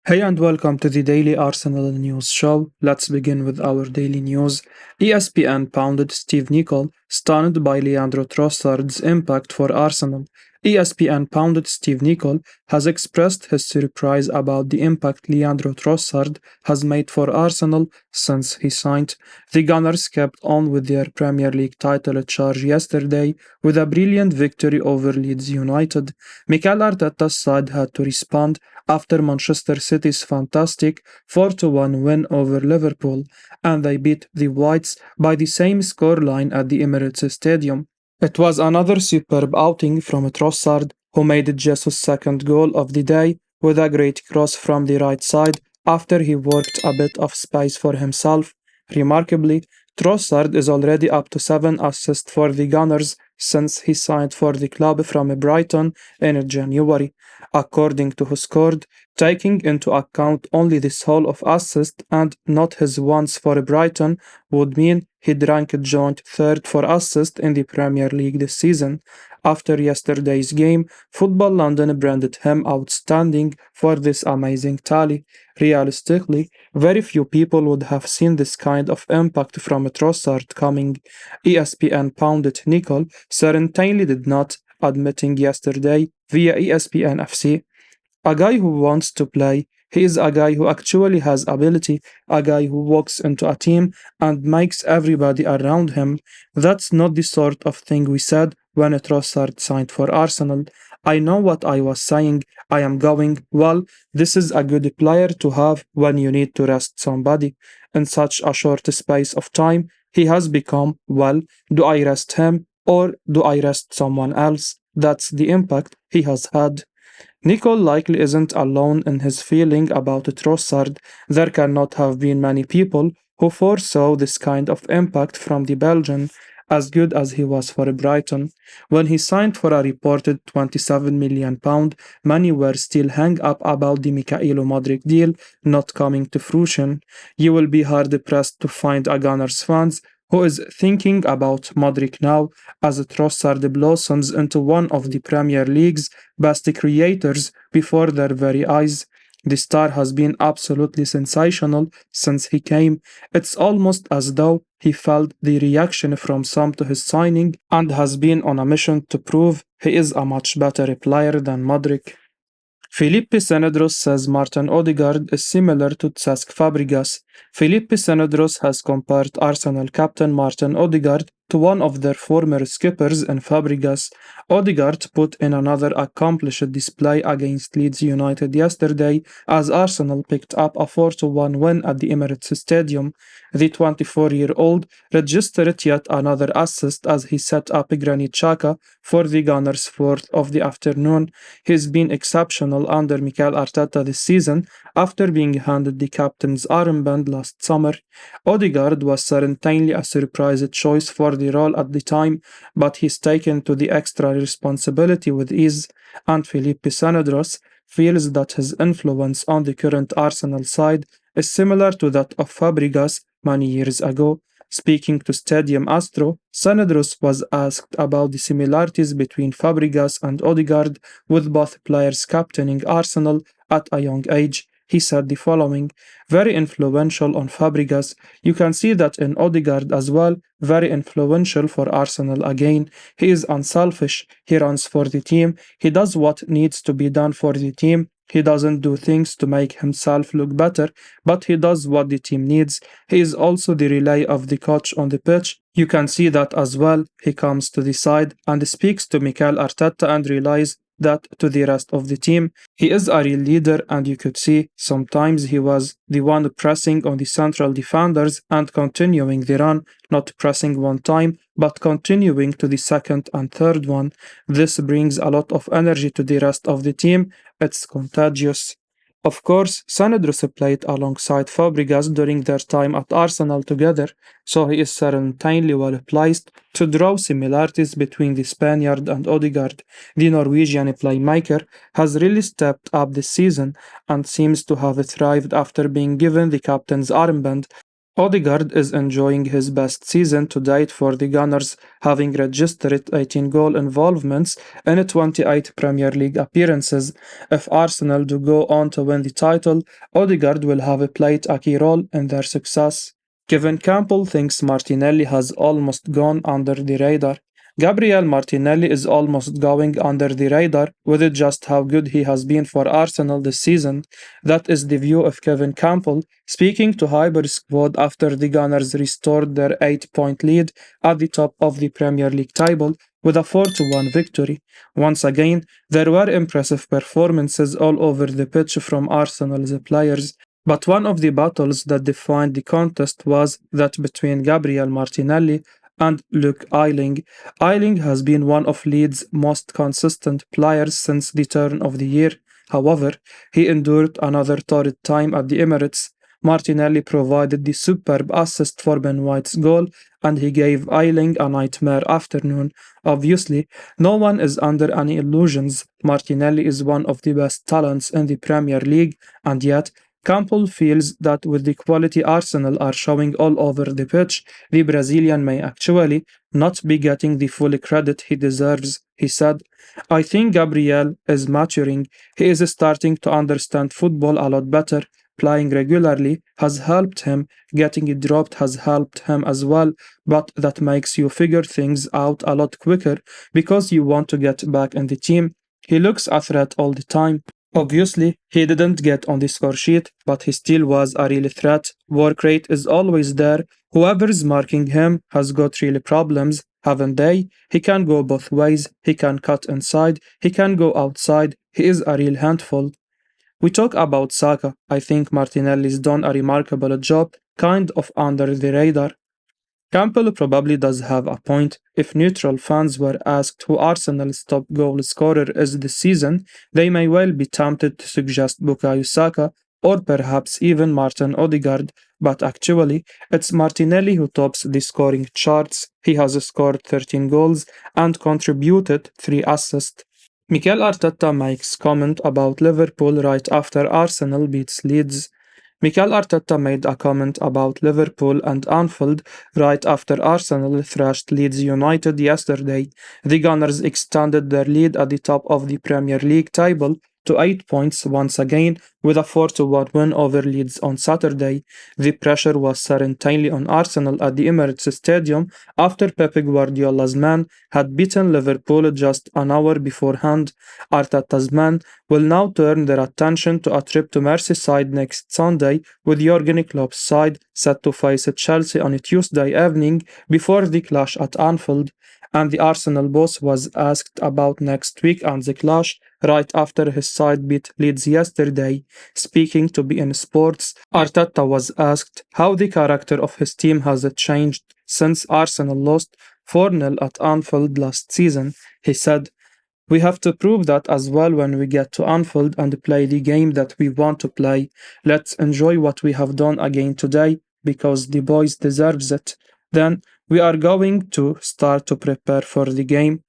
Hey and welcome to the Daily Arsenal News Show. Let's begin with our daily news. ESPN pounded Steve Nicol, stunned by Leandro Trossard's impact for Arsenal. ESPN pounded Steve Nicol has expressed his surprise about the impact Leandro Trossard has made for Arsenal since he signed. The Gunners kept on with their Premier League title charge yesterday with a brilliant victory over Leeds United. Mikel Arteta's side had to respond after Manchester City's fantastic 4-1 win over Liverpool, and they beat the Whites by the same scoreline at the Emirates Stadium. It was another superb outing from Trossard, who made Jesus' second goal of the day with a great cross from the right side after he worked a bit of space for himself. Remarkably, Trossard is already up to 7 assists for the Gunners since he signed for the club from Brighton in January. According to who scored, taking into account only the sole of assist and not his ones for Brighton would mean he'd rank joint third for assist in the Premier League this season. After yesterday's game, Football London branded him outstanding for this amazing tally. Realistically, very few people would have seen this kind of impact from Trossard coming. ESPN pounded Nicol certainly did not, admitting yesterday via ESPN FC. A guy who wants to play, he is a guy who actually has ability, a guy who walks into a team and makes everybody around him. That's not the sort of thing we said when Trossard signed for Arsenal. I know what I was saying. I am going, well, this is a good player to have when you need to rest somebody. In such a short space of time, he has become, well, do I rest him or do I rest someone else? That's the impact he has had. Nicol likely isn't alone in his feeling about Trossard. There cannot have been many people who foresaw this kind of impact from the Belgian, as good as he was for Brighton. When he signed for a reported £27 million, many were still hung up about the Mikhailo Modric deal not coming to fruition. You will be hard pressed to find a Gunners fans who is thinking about Modric now, as Trossard blossoms into one of the Premier League's best creators before their very eyes. The star has been absolutely sensational since he came. It's almost as though he felt the reaction from some to his signing and has been on a mission to prove he is a much better player than Modric. Felipe Senderos says Martin Odegaard is similar to Cesc Fabregas. Felipe Senderos has compared Arsenal captain Martin Odegaard to one of their former skippers in Fabregas. Odegaard put in another accomplished display against Leeds United yesterday as Arsenal picked up a 4-1 win at the Emirates Stadium. The 24-year-old registered yet another assist as he set up Granit Xhaka for the Gunners' fourth of the afternoon. He's been exceptional under Mikel Arteta this season after being handed the captain's armband last summer. Odegaard was certainly a surprise choice for the role at the time, but he's taken to the extra responsibility with ease, and Philippe Senderos feels that his influence on the current Arsenal side is similar to that of Fabregas many years ago. Speaking to Stadium Astro, Senderos was asked about the similarities between Fabregas and Odegaard, with both players captaining Arsenal at a young age. He said the following: very influential on Fabregas. You can see that in Odegaard as well. Very influential for Arsenal again. He is unselfish. He runs for the team. He does what needs to be done for the team. He doesn't do things to make himself look better, but he does what the team needs. He is also the relay of the coach on the pitch. You can see that as well. He comes to the side and speaks to Mikel Arteta and relies that to the rest of the team. He is a real leader, and you could see sometimes he was the one pressing on the central defenders and continuing the run, not pressing one time, but continuing to the second and third one. This brings a lot of energy to the rest of the team. It's contagious. Of course, Senderos played alongside Fabregas during their time at Arsenal together, so he is certainly well placed to draw similarities between the Spaniard and Odegaard. The Norwegian playmaker has really stepped up this season and seems to have thrived after being given the captain's armband. Odegaard is enjoying his best season to date for the Gunners, having registered 18 goal involvements in 28 Premier League appearances. If Arsenal do go on to win the title, Odegaard will have played a key role in their success. Kevin Campbell thinks Martinelli has almost gone under the radar. Gabriel Martinelli is almost going under the radar with just how good he has been for Arsenal this season. That is the view of Kevin Campbell, speaking to Highbury Squad after the Gunners restored their 8-point lead at the top of the Premier League table with a 4-1 victory. Once again, there were impressive performances all over the pitch from Arsenal's players. But one of the battles that defined the contest was that between Gabriel Martinelli and Luke Ayling. Ayling has been one of Leeds' most consistent players since the turn of the year. However, he endured another torrid time at the Emirates. Martinelli provided the superb assist for Ben White's goal, and he gave Ayling a nightmare afternoon. Obviously, no one is under any illusions. Martinelli is one of the best talents in the Premier League, and yet Campbell feels that with the quality Arsenal are showing all over the pitch, the Brazilian may actually not be getting the full credit he deserves. He said, I think Gabriel is maturing. He is starting to understand football a lot better. Playing regularly has helped him, getting it dropped has helped him as well, but that makes you figure things out a lot quicker because you want to get back in the team. He looks a threat all the time. Obviously, he didn't get on the score sheet, but he still was a real threat. Work rate is always there. Whoever's marking him has got real problems, haven't they? He can go both ways. He can cut inside. He can go outside. He is a real handful. We talk about Saka. I think Martinelli's done a remarkable job, kind of under the radar. Campbell probably does have a point. If neutral fans were asked who Arsenal's top goal scorer is this season, they may well be tempted to suggest Bukayo Saka or perhaps even Martin Odegaard, but actually, it's Martinelli who tops the scoring charts. He has scored 13 goals and contributed 3 assists. Mikel Arteta makes comment about Liverpool right after Arsenal beats Leeds. Mikel Arteta made a comment about Liverpool and Anfield right after Arsenal thrashed Leeds United yesterday. The Gunners extended their lead at the top of the Premier League table to 8 points once again with a 4-1 win over Leeds on Saturday. The pressure was certainly on Arsenal at the Emirates Stadium after Pep Guardiola's men had beaten Liverpool just an hour beforehand. Arteta's men will now turn their attention to a trip to Merseyside next Sunday, with Jurgen Klopp's side set to face Chelsea on a Tuesday evening before the clash at Anfield. And the Arsenal boss was asked about next week and the clash right after his side beat Leeds yesterday. Speaking to BN Sports, Arteta was asked how the character of his team has changed since Arsenal lost 4-0 at Anfield last season. He said, we have to prove that as well when we get to Anfield and play the game that we want to play. Let's enjoy what we have done again today because the boys deserves it. Then we are going to start to prepare for the game.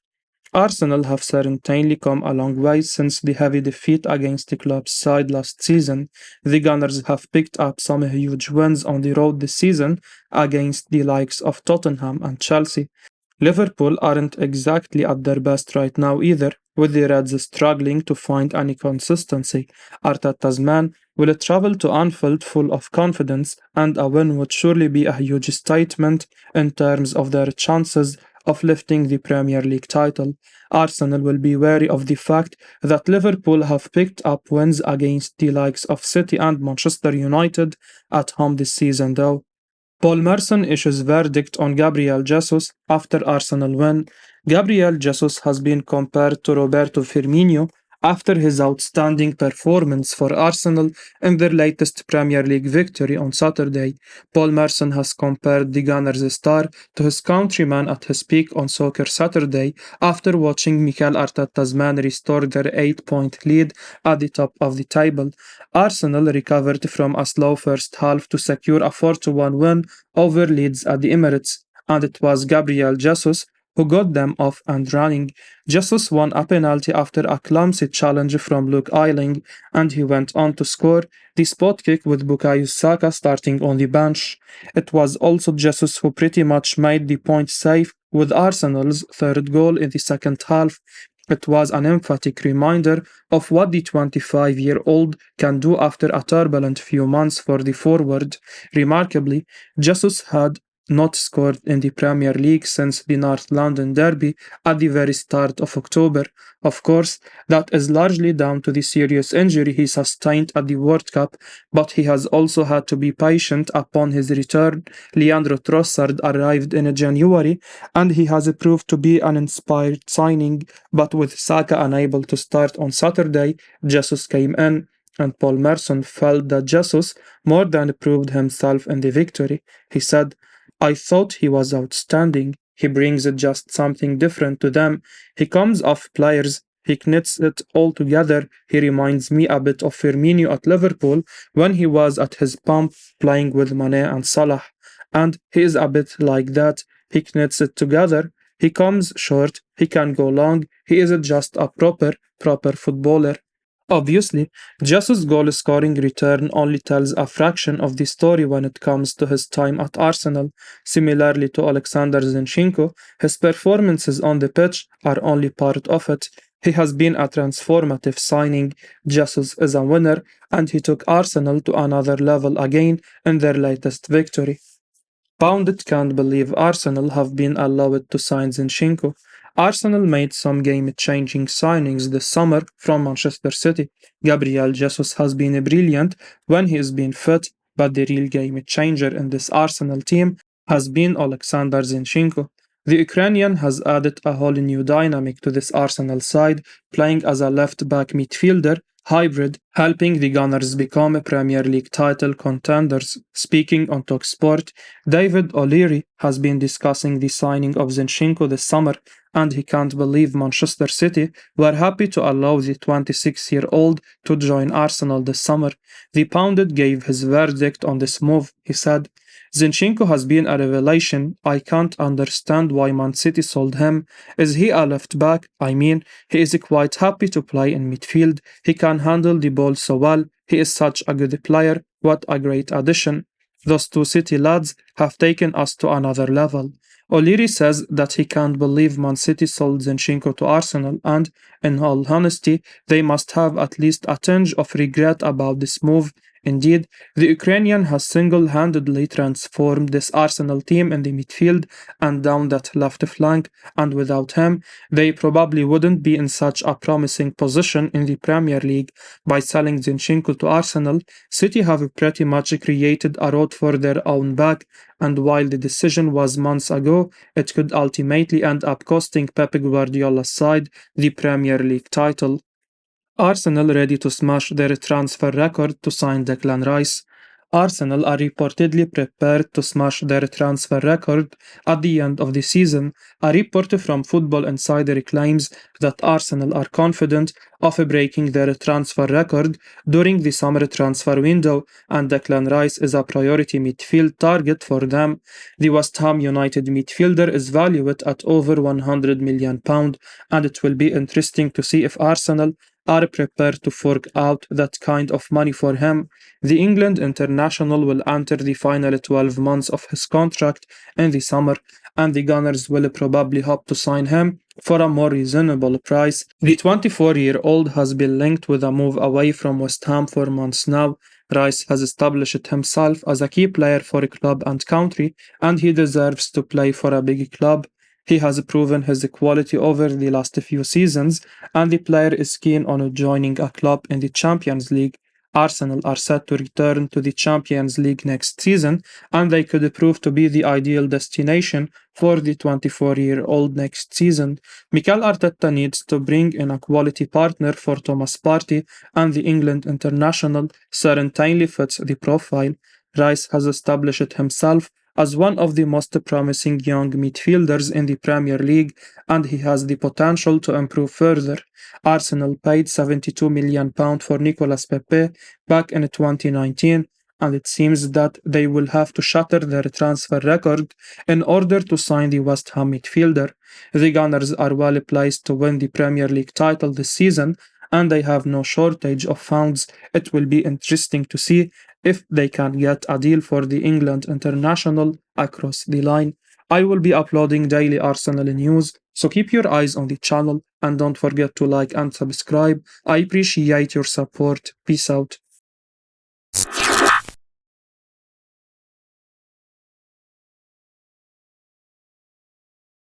Arsenal have certainly come a long way since the heavy defeat against the club's side last season. The Gunners have picked up some huge wins on the road this season against the likes of Tottenham and Chelsea. Liverpool aren't exactly at their best right now either, with the Reds struggling to find any consistency. Arteta's men will travel to Anfield full of confidence, and a win would surely be a huge statement in terms of their chances of lifting the Premier League title. Arsenal will be wary of the fact that Liverpool have picked up wins against the likes of City and Manchester United at home this season though. Paul Merson issues verdict on Gabriel Jesus after Arsenal win. Gabriel Jesus has been compared to Roberto Firmino after his outstanding performance for Arsenal in their latest Premier League victory on Saturday. Paul Merson has compared the Gunners' star to his countryman at his peak on Soccer Saturday after watching Mikel Arteta's men restore their 8-point lead at the top of the table. Arsenal recovered from a slow first half to secure a 4-1 win over Leeds at the Emirates, and it was Gabriel Jesus who got them off and running. Jesus won a penalty after a clumsy challenge from Luke Ayling, and he went on to score the spot kick with Bukayo Saka starting on the bench. It was also Jesus who pretty much made the point safe with Arsenal's third goal in the second half. It was an emphatic reminder of what the 25-year-old can do after a turbulent few months for the forward. Remarkably, Jesus had not scored in the Premier League since the North London derby at the very start of October. Of course, that is largely down to the serious injury he sustained at the World Cup, but he has also had to be patient upon his return. Leandro Trossard arrived in January, and he has proved to be an inspired signing, but with Saka unable to start on Saturday, Jesus came in, and Paul Merson felt that Jesus more than proved himself in the victory. He said, "I thought he was outstanding. He brings just something different to them. He comes off players. He knits it all together. He reminds me a bit of Firmino at Liverpool when he was at his pomp playing with Mane and Salah. And he is a bit like that. He knits it together. He comes short. He can go long. He isn't just a proper footballer." Obviously, Jesus' goal scoring return only tells a fraction of the story when it comes to his time at Arsenal. Similarly to Aleksandar Zinchenko, his performances on the pitch are only part of it. He has been a transformative signing. Jesus is a winner, and he took Arsenal to another level again in their latest victory. Pundit can't believe Arsenal have been allowed to sign Zinchenko. Arsenal made some game-changing signings this summer from Manchester City. Gabriel Jesus has been brilliant when he has been fit, but the real game-changer in this Arsenal team has been Aleksandar Zinchenko. The Ukrainian has added a whole new dynamic to this Arsenal side, playing as a left-back midfielder hybrid, helping the Gunners become Premier League title contenders. Speaking on talkSPORT, David OLeary has been discussing the signing of Zinchenko this summer, and he can't believe Manchester City were happy to allow the 26-year-old to join Arsenal this summer. The Pundit gave his verdict on this move. He said, "Zinchenko has been a revelation. I can't understand why Man City sold him. Is he a left back? I mean, he is quite happy to play in midfield. He can handle the ball so well. He is such a good player. What a great addition. Those two City lads have taken us to another level." OLeary says that he can't believe Man City sold Zinchenko to Arsenal, and, in all honesty, they must have at least a tinge of regret about this move. Indeed, the Ukrainian has single-handedly transformed this Arsenal team in the midfield and down that left flank, and without him, they probably wouldn't be in such a promising position in the Premier League. By selling Zinchenko to Arsenal, City have pretty much created a road for their own back, and while the decision was months ago, it could ultimately end up costing Pep Guardiola's side the Premier League title. Arsenal ready to smash their transfer record to sign Declan Rice. Arsenal are reportedly prepared to smash their transfer record at the end of the season. A report from Football Insider claims that Arsenal are confident of breaking their transfer record during the summer transfer window, and Declan Rice is a priority midfield target for them. The West Ham United midfielder is valued at over £100 million, and it will be interesting to see if Arsenal are prepared to fork out that kind of money for him. The England international will enter the final 12 months of his contract in the summer, and the Gunners will probably hope to sign him for a more reasonable price. The 24-year-old has been linked with a move away from West Ham for months now. Rice has established himself as a key player for club and country, and he deserves to play for a big club. He has proven his quality over the last few seasons, and the player is keen on joining a club in the Champions League. Arsenal are set to return to the Champions League next season, and they could prove to be the ideal destination for the 24-year-old next season. Mikel Arteta needs to bring in a quality partner for Thomas Partey, and the England international certainly fits the profile. Rice has established himself as one of the most promising young midfielders in the Premier League, and he has the potential to improve further. Arsenal paid £72 million for Nicolas Pepe back in 2019, and it seems that they will have to shatter their transfer record in order to sign the West Ham midfielder. The Gunners are well placed to win the Premier League title this season, and they have no shortage of funds. It will be interesting to see if they can get a deal for the England international across the line. I will be uploading daily Arsenal news, so keep your eyes on the channel and don't forget to like and subscribe. I appreciate your support. Peace out.